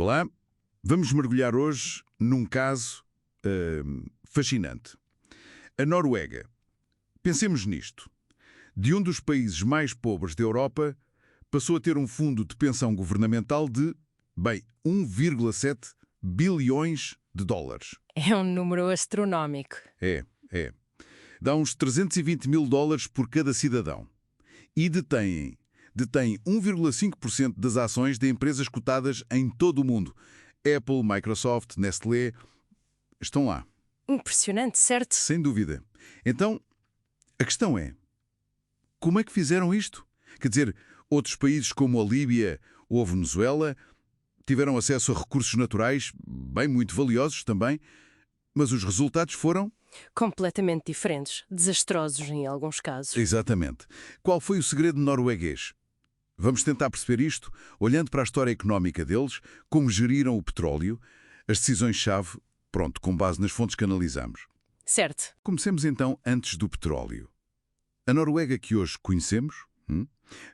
Olá, vamos mergulhar hoje num caso fascinante. A Noruega. Pensemos nisto. De um dos países mais pobres da Europa, passou a ter um fundo de pensão governamental de, 1,7 bilhões de dólares. É um número astronómico. É. Dá uns 320 mil dólares por cada cidadão. E detém 1,5% das ações de empresas cotadas em todo o mundo. Apple, Microsoft, Nestlé, estão lá. Impressionante, certo? Sem dúvida. Então, a questão é, como é que fizeram isto? Quer dizer, outros países como a Líbia ou a Venezuela tiveram acesso a recursos naturais, muito valiosos também, mas os resultados foram... Completamente diferentes, desastrosos em alguns casos. Exatamente. Qual foi o segredo norueguês? Vamos tentar perceber isto, olhando para a história económica deles, como geriram o petróleo, as decisões-chave, com base nas fontes que analisamos. Certo. Comecemos então antes do petróleo. A Noruega que hoje conhecemos,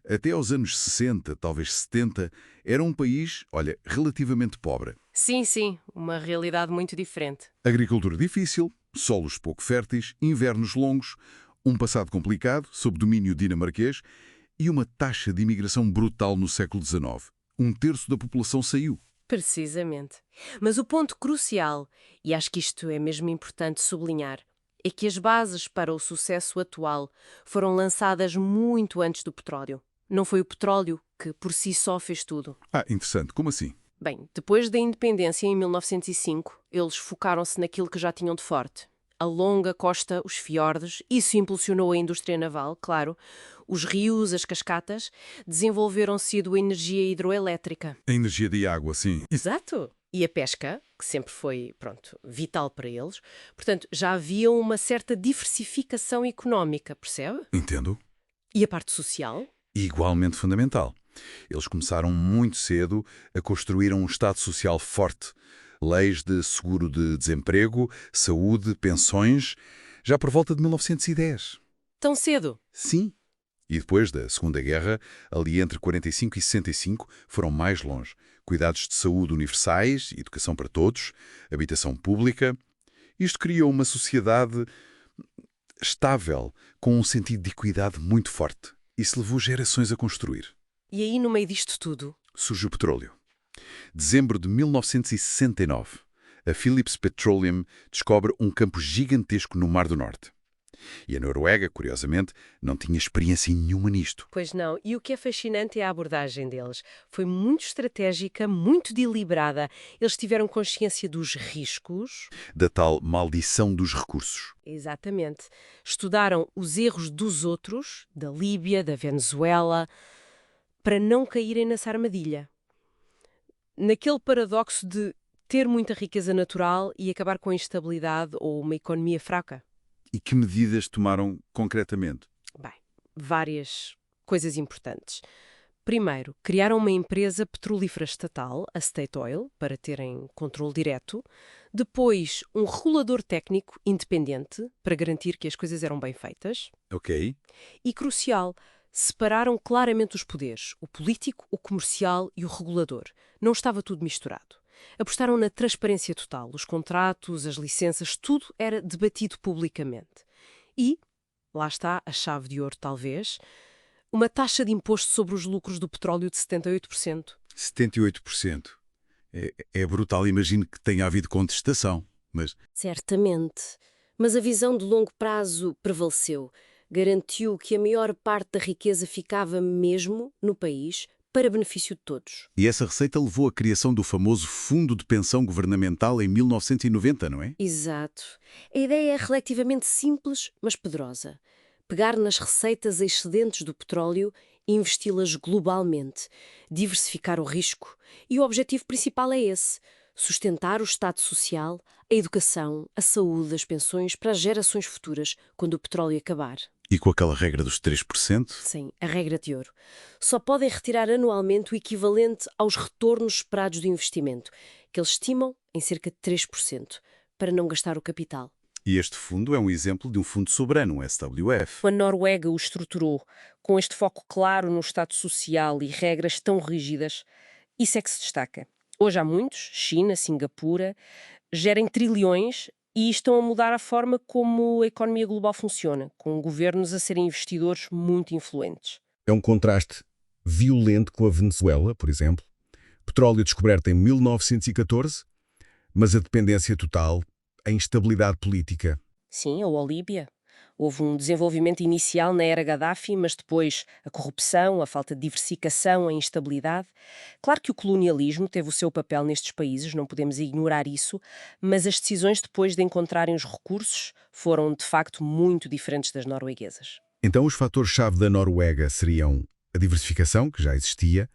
até aos anos 60, talvez 70, era um país, relativamente pobre. Sim, uma realidade muito diferente. Agricultura difícil, solos pouco férteis, invernos longos, um passado complicado, sob domínio dinamarquês, e uma taxa de imigração brutal no século XIX. Um terço da população saiu. Precisamente. Mas o ponto crucial, e acho que isto é mesmo importante sublinhar, é que as bases para o sucesso atual foram lançadas muito antes do petróleo. Não foi o petróleo que por si só fez tudo. Interessante. Como assim? Bem, depois da independência em 1905, eles focaram-se naquilo que já tinham de forte. A longa costa, os fiordes, isso impulsionou a indústria naval, claro. Os rios, as cascatas, desenvolveram-se a energia hidroelétrica. A energia de água, sim. Exato! E a pesca, que sempre foi, vital para eles. Portanto, já havia uma certa diversificação económica, percebe? Entendo. E a parte social? Igualmente fundamental. Eles começaram muito cedo a construir um Estado social forte. Leis de seguro de desemprego, saúde, pensões, já por volta de 1910. Tão cedo? Sim. E depois da Segunda Guerra, ali entre 45 e 65, foram mais longe. Cuidados de saúde universais, educação para todos, habitação pública. Isto criou uma sociedade estável, com um sentido de equidade muito forte. Isso levou gerações a construir. E aí, no meio disto tudo? Surge o petróleo. Dezembro de 1969, a Phillips Petroleum descobre um campo gigantesco no Mar do Norte. E a Noruega, curiosamente, não tinha experiência nenhuma nisto. Pois não. E o que é fascinante é a abordagem deles. Foi muito estratégica, muito deliberada. Eles tiveram consciência dos riscos. Da tal maldição dos recursos. Exatamente. Estudaram os erros dos outros, da Líbia, da Venezuela, para não caírem nessa armadilha. Naquele paradoxo de ter muita riqueza natural e acabar com a instabilidade ou uma economia fraca. E que medidas tomaram concretamente? Bem, várias coisas importantes. Primeiro, criaram uma empresa petrolífera estatal, a State Oil, para terem controle direto. Depois, um regulador técnico independente, para garantir que as coisas eram bem feitas. Ok. E, crucial, separaram claramente os poderes, o político, o comercial e o regulador. Não estava tudo misturado. Apostaram na transparência total. Os contratos, as licenças, tudo era debatido publicamente. E, lá está a chave de ouro talvez, uma taxa de imposto sobre os lucros do petróleo de 78%. 78%. É brutal. Imagino que tenha havido contestação, mas... Certamente. Mas a visão de longo prazo prevaleceu. Garantiu que a maior parte da riqueza ficava mesmo no país, para benefício de todos. E essa receita levou à criação do famoso Fundo de Pensão Governamental em 1990, não é? Exato. A ideia é relativamente simples, mas poderosa. Pegar nas receitas excedentes do petróleo e investi-las globalmente, diversificar o risco. E o objetivo principal é esse: sustentar o Estado social, a educação, a saúde, as pensões para as gerações futuras, quando o petróleo acabar. E com aquela regra dos 3%? Sim, a regra de ouro. Só podem retirar anualmente o equivalente aos retornos esperados do investimento, que eles estimam em cerca de 3%, para não gastar o capital. E este fundo é um exemplo de um fundo soberano, um SWF. A Noruega o estruturou, com este foco claro no Estado social e regras tão rígidas. Isso é que se destaca. Hoje há muitos, China, Singapura, gerem trilhões e estão a mudar a forma como a economia global funciona, com governos a serem investidores muito influentes. É um contraste violento com a Venezuela, por exemplo. Petróleo descoberto em 1914, mas a dependência total, a instabilidade política. Sim, ou a Líbia. Houve um desenvolvimento inicial na era Gaddafi, mas depois a corrupção, a falta de diversificação, a instabilidade. Claro que o colonialismo teve o seu papel nestes países, não podemos ignorar isso, mas as decisões depois de encontrarem os recursos foram, de facto, muito diferentes das norueguesas. Então os fatores-chave da Noruega seriam a diversificação, que já existia,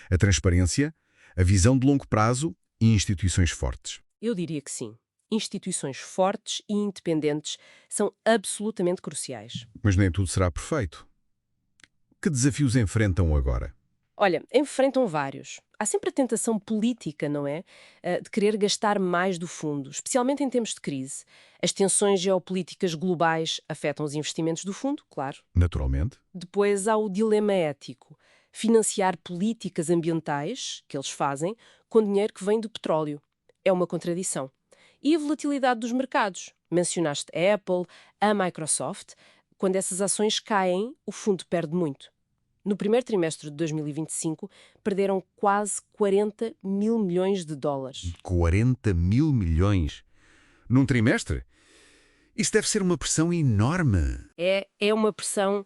a transparência, a visão de longo prazo e instituições fortes. Eu diria que sim. Instituições fortes e independentes são absolutamente cruciais. Mas nem tudo será perfeito. Que desafios enfrentam agora? Olha, enfrentam vários. Há sempre a tentação política, não é? De querer gastar mais do fundo, especialmente em tempos de crise. As tensões geopolíticas globais afetam os investimentos do fundo, claro. Naturalmente. Depois há o dilema ético. Financiar políticas ambientais, que eles fazem, com dinheiro que vem do petróleo. É uma contradição. E a volatilidade dos mercados. Mencionaste a Apple, a Microsoft. Quando essas ações caem, o fundo perde muito. No primeiro trimestre de 2025, perderam quase 40 mil milhões de dólares. 40 mil milhões? Num trimestre? Isso deve ser uma pressão enorme. É uma pressão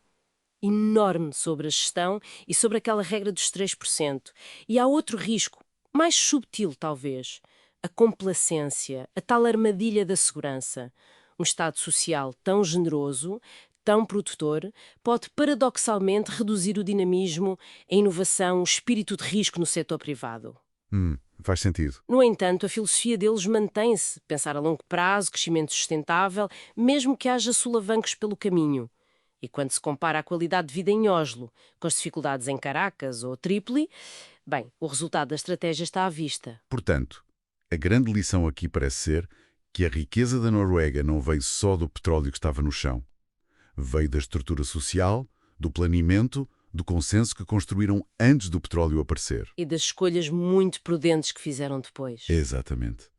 enorme sobre a gestão e sobre aquela regra dos 3%. E há outro risco, mais subtil talvez, a complacência, a tal armadilha da segurança. Um Estado social tão generoso, tão produtor, pode paradoxalmente reduzir o dinamismo, a inovação, o espírito de risco no setor privado. Faz sentido. No entanto, a filosofia deles mantém-se, pensar a longo prazo, crescimento sustentável, mesmo que haja solavancos pelo caminho. E quando se compara a qualidade de vida em Oslo com as dificuldades em Caracas ou Trípoli, bem, o resultado da estratégia está à vista. Portanto, a grande lição aqui parece ser que a riqueza da Noruega não veio só do petróleo que estava no chão. Veio da estrutura social, do planeamento, do consenso que construíram antes do petróleo aparecer. E das escolhas muito prudentes que fizeram depois. Exatamente.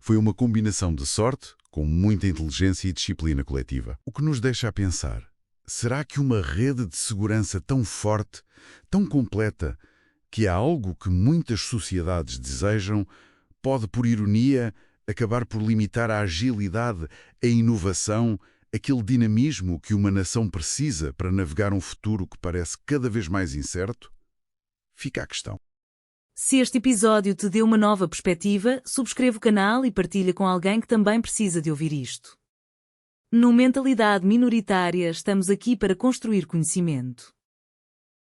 Foi uma combinação de sorte com muita inteligência e disciplina coletiva. O que nos deixa a pensar, será que uma rede de segurança tão forte, tão completa, que é algo que muitas sociedades desejam, pode, por ironia, acabar por limitar a agilidade, a inovação, aquele dinamismo que uma nação precisa para navegar um futuro que parece cada vez mais incerto? Fica a questão. Se este episódio te deu uma nova perspectiva, subscreve o canal e partilha com alguém que também precisa de ouvir isto. No Mentalidade Minoritária estamos aqui para construir conhecimento.